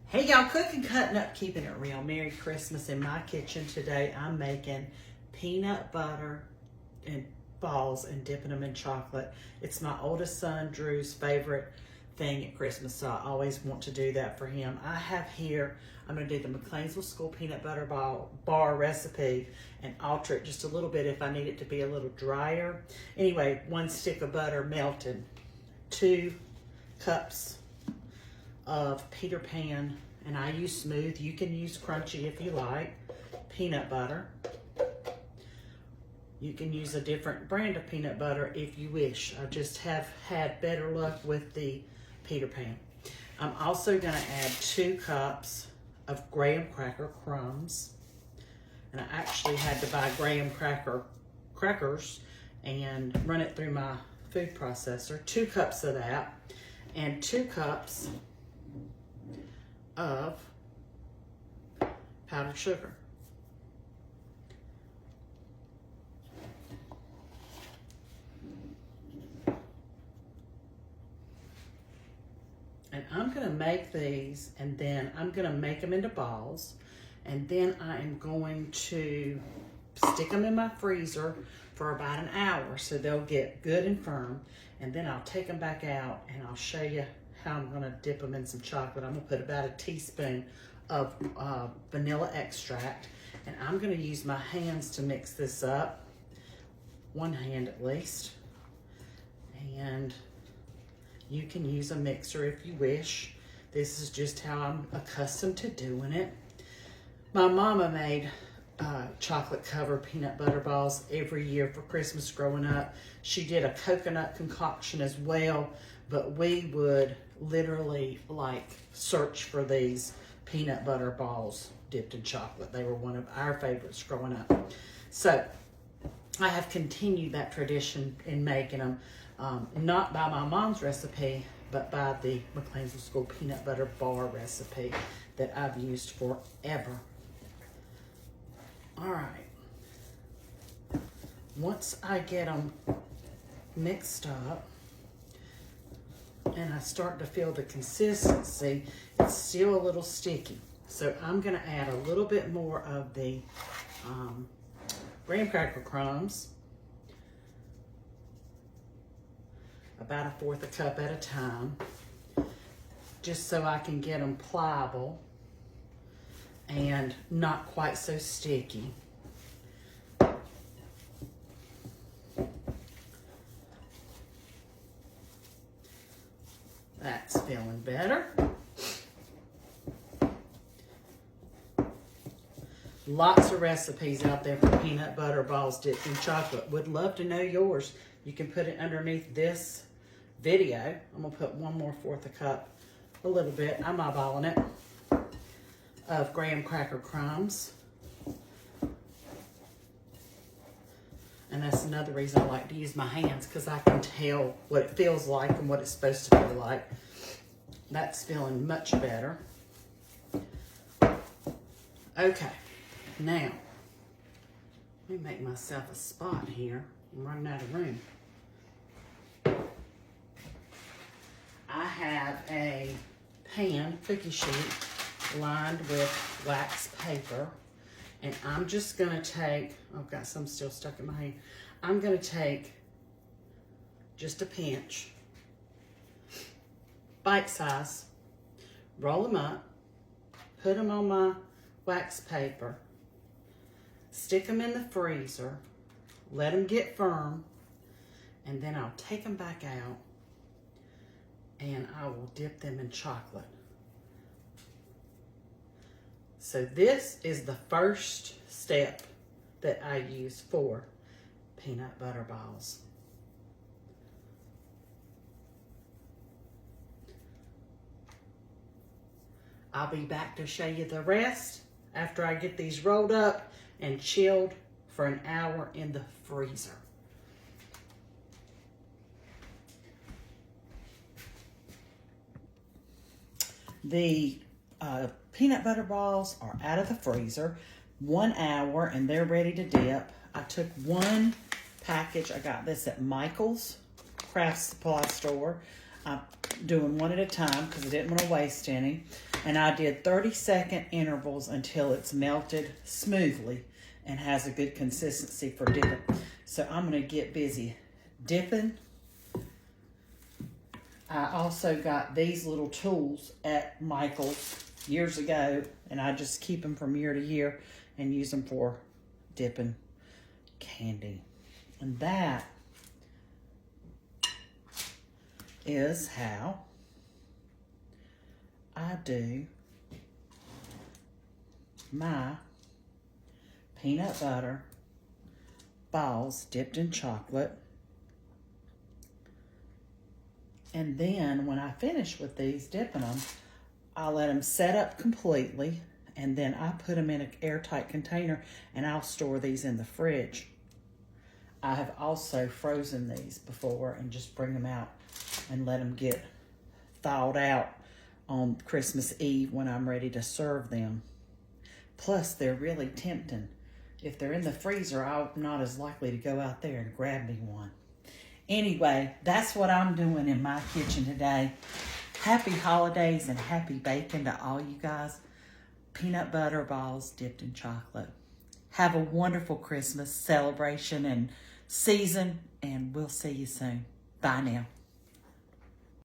Hey y'all, cooking, cutting up, keeping it real. Merry Christmas. In my kitchen today, I'm making peanut butter and balls and dipping them in chocolate. It's my oldest son, Drew's favorite thing at Christmas, so I always want to do that for him. I have here, I'm going to do the Mcleansville School peanut butter bar recipe and alter it just a little bit if I need it to be a little drier. Anyway, 1 stick of butter melted, 2 cups of Peter Pan, and I use smooth. You can use crunchy if you like. Peanut butter. You can use a different brand of peanut butter if you wish. I just have had better luck with the Peter Pan. I'm also going to add 2 cups of graham cracker crumbs. And I actually had to buy graham crackers and run it through my food processor. 2 cups of that. And 2 cups of powdered sugar. And I'm going to make these, and then I'm going to make them into balls, and then I am going to stick them in my freezer for about an hour so they'll get good and firm, and then I'll take them back out and I'll show you how I'm going to dip them in some chocolate. I'm going to put about a teaspoon of vanilla extract, and I'm going to use my hands to mix this up, one hand at least, and you can use a mixer if you wish. This is just how I'm accustomed to doing it. My mama made chocolate covered peanut butter balls every year for Christmas growing up. She did a coconut concoction as well, but we would literally search for these peanut butter balls dipped in chocolate. They were one of our favorites growing up. So I have continued that tradition in making them, not by my mom's recipe, but by the Mcleansville School peanut butter bar recipe that I've used forever. All right. Once I get them mixed up and I start to feel the consistency, it's still a little sticky. So I'm going to add a little bit more of the graham cracker crumbs, about 1/4 cup at a time, just so I can get them pliable and not quite so sticky. That's feeling better. Lots of recipes out there for peanut butter balls dipped in chocolate. Would love to know yours. You can put it underneath this video. I'm gonna put 1 more 1/4 cup, a little bit, I'm eyeballing it, of graham cracker crumbs. And that's another reason I like to use my hands, because I can tell what it feels like and what it's supposed to feel like. That's feeling much better. Okay, now, let me make myself a spot here. I'm running out of room. I have a pan cookie sheet lined with wax paper, and I'm just gonna take, oh got some still stuck in my hand. I'm gonna take just a pinch, bite size, roll them up, put them on my wax paper, stick them in the freezer, let them get firm, and then I'll take them back out and I will dip them in chocolate. So this is the first step that I use for peanut butter balls. I'll be back to show you the rest after I get these rolled up and chilled for an hour in the freezer. The peanut butter balls are out of the freezer, 1 hour, and they're ready to dip. I took 1 package. I got this at Michael's craft supply store. I'm doing one at a time because I didn't want to waste any. And I did 30-second intervals until it's melted smoothly and has a good consistency for dipping. So I'm going to get busy dipping. I also got these little tools at Michael's years ago, and I just keep them from year to year and use them for dipping candy. And that is how I do my peanut butter balls dipped in chocolate. And then when I finish with these dipping them, I'll let them set up completely, and then I put them in an airtight container, and I'll store these in the fridge. I have also frozen these before and just bring them out and let them get thawed out on Christmas Eve when I'm ready to serve them. Plus, they're really tempting. If they're in the freezer, I'm not as likely to go out there and grab me one. Anyway, that's what I'm doing in my kitchen today. Happy holidays and happy baking to all you guys. Peanut butter balls dipped in chocolate. Have a wonderful Christmas celebration and season, and we'll see you soon. Bye now.